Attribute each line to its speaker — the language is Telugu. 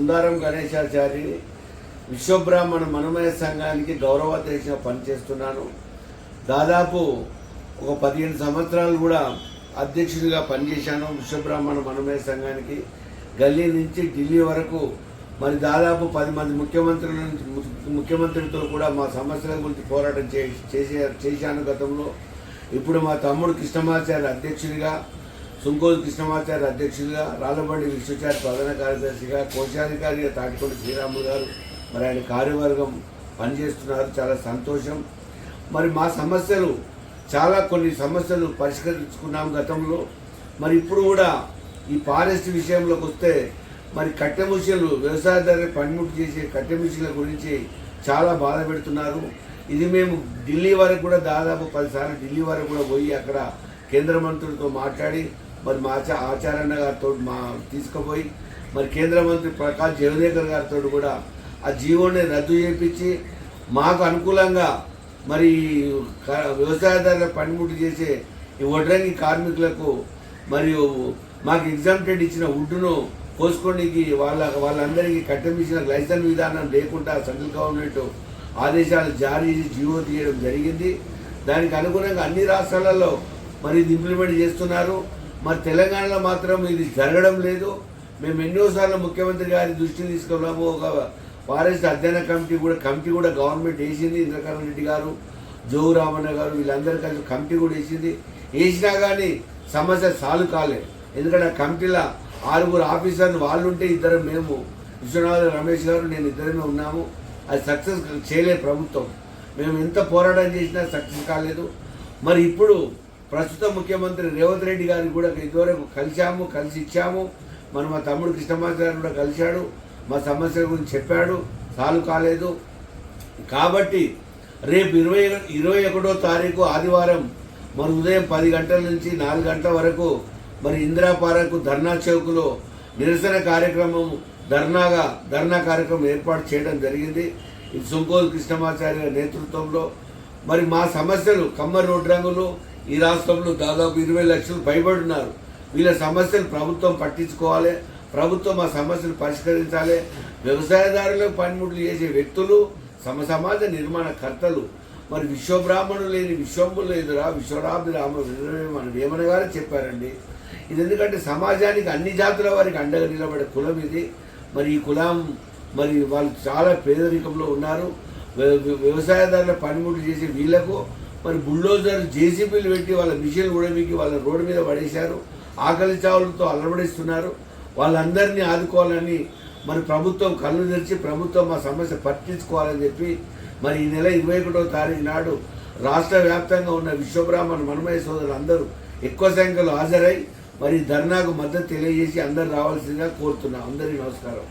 Speaker 1: బృందారం గణేశాచారి విశ్వబ్రాహ్మణ మనమయ సంఘానికి గౌరవాధ్యక్షుడిగా పనిచేస్తున్నాను. దాదాపు ఒక 15 సంవత్సరాలు కూడా అధ్యక్షుడిగా పనిచేశాను విశ్వబ్రాహ్మణ మనమయ సంఘానికి. గల్లీ నుంచి ఢిల్లీ వరకు మరి దాదాపు 10 మంది ముఖ్యమంత్రులతో కూడా మా సమస్యల గురించి పోరాటం చేశాను గతంలో. ఇప్పుడు మా తమ్ముడు కృష్ణమాచార్య అధ్యక్షుడిగా, సుంకోజు కృష్ణమాచార్య అధ్యక్షుడిగా, రాళ్ళబండి విశ్వచారి ప్రధాన కార్యదర్శిగా, కోశాధికారిగా తాటికొండ శ్రీరాములు గారు మరి ఆయన కార్యవర్గం పనిచేస్తున్నారు. చాలా సంతోషం. మరి మా సమస్యలు కొన్ని సమస్యలు పరిష్కరించుకున్నాం గతంలో. మరి ఇప్పుడు కూడా ఈ ఫారెస్ట్ విషయంలోకి వస్తే మరి కట్టె మిషన్లు వ్యవసాయదారులు పనిముట్టు చేసే కట్టె మిషన్ల గురించి చాలా బాధ పెడుతున్నారు. ఇది మేము ఢిల్లీ వరకు కూడా దాదాపు 10 సార్లు ఢిల్లీ వరకు కూడా పోయి అక్కడ కేంద్ర మంత్రులతో మాట్లాడి మరి మా ఆచార్య గారితో తీసుకుపోయి మరి కేంద్ర మంత్రి ప్రకాష్ జవదేకర్ గారితో కూడా ఆ జీవోని రద్దు చేయించి మాకు అనుకూలంగా మరి వ్యవసాయదారుల పనిముట్టు చేసే ఈ వడ్రంగి కార్మికులకు మరియు మాకు ఎగ్జామ్టెడ్ ఇచ్చిన వుడ్డును పోసుకోవడానికి వాళ్ళందరికీ కట్టమించిన లైసెన్స్ విధానం లేకుండా సెంట్రల్ గవర్నమెంట్ ఆదేశాలు జారీ చేసి జీవో తీయడం జరిగింది. దానికి అనుగుణంగా అన్ని రాష్ట్రాలలో మరి ఇది ఇంప్లిమెంట్ చేస్తున్నారు. మరి తెలంగాణలో మాత్రం ఇది జరగడం లేదు. మేము ఎన్నోసార్లు ముఖ్యమంత్రి గారి దృష్టిని తీసుకున్నాము. ఒక ఫారెస్ట్ అధ్యయన కమిటీ కూడా గవర్నమెంట్ వేసింది. ఇంద్రకరణ్ రెడ్డి గారు, జోగు రామన్న గారు వీళ్ళందరూ కలిసి కమిటీ కూడా వేసినా కానీ సమస్య సాల్వ్ కాలేదు. ఎందుకంటే ఆ కమిటీలో 6 ఆఫీసర్లు వాళ్ళు ఉంటే మేము విశ్వనాథ రమేష్ గారు నేను ఇద్దరమే ఉన్నాము. అది సక్సెస్ చేయలేదు ప్రభుత్వం. మేము ఎంత పోరాటం చేసినా సక్సెస్ కాలేదు. మరి ఇప్పుడు ప్రస్తుత ముఖ్యమంత్రి రేవంత్ రెడ్డి గారికి కూడా ఇదివరకు కలిసి ఇచ్చాము. మరి మా తమ్ముడు కృష్ణమాచార్య కూడా కలిశాడు, మా సమస్యల గురించి చెప్పాడు, సాల్వ్ కాలేదు. కాబట్టి రేపు 21వ తారీఖు ఆదివారం మరి ఉదయం 10 గంటల నుంచి 4 గంటల వరకు మరి ఇందిరా పార్కు ధర్నా చౌక్లో నిరసన కార్యక్రమం ధర్నా కార్యక్రమం ఏర్పాటు చేయడం జరిగింది. ఇది సుంకోజు కృష్ణమాచార్య నేతృత్వంలో. మరి మా సమస్యలు కమ్మర్ రోడ్ రంగులు ఈ రాష్ట్రంలో దాదాపు 20 లక్షలు భయపడున్నారు. వీళ్ళ సమస్యలు ప్రభుత్వం పట్టించుకోవాలి, ప్రభుత్వం మా సమస్యలు పరిష్కరించాలి. వ్యవసాయదారులకు పనిముట్లు చేసే వ్యక్తులు సమాజ నిర్మాణ కర్తలు. మరి విశ్వబ్రాహ్మణులు లేని విశ్వంబులు లేదురా విశ్వరాభి రామ మన వేమన గారే చెప్పారండి. ఇది ఎందుకంటే సమాజానికి అన్ని జాతుల వారికి అండగా నిలబడే కులం ఇది. మరి ఈ కులం మరి వాళ్ళు చాలా పేదరికంలో ఉన్నారు. వ్యవసాయదారుల పనిముట్లు చేసే వీళ్లకు మరి బుల్డోజర్ జేసీబీలు పెట్టి వాళ్ళ మిషన్లు ఉడమికి వాళ్ళ రోడ్డు మీద పడేశారు. ఆకలి చావులతో అలవడిస్తున్నారు. వాళ్ళందరినీ ఆదుకోవాలని మరి ప్రభుత్వం కళ్ళు తెరిచి ప్రభుత్వం మా సమస్య పట్టించుకోవాలని చెప్పి మరి ఈ నెల 21వ తారీఖు నాడు రాష్ట్ర వ్యాప్తంగా ఉన్న విశ్వబ్రాహ్మణ మనమయ సోదరులు అందరూ ఎక్కువ సంఖ్యలో హాజరై మరి ధర్నాకు మద్దతు తెలియజేసి అందరూ రావాల్సిందిగా కోరుతున్నాం. అందరికీ నమస్కారం.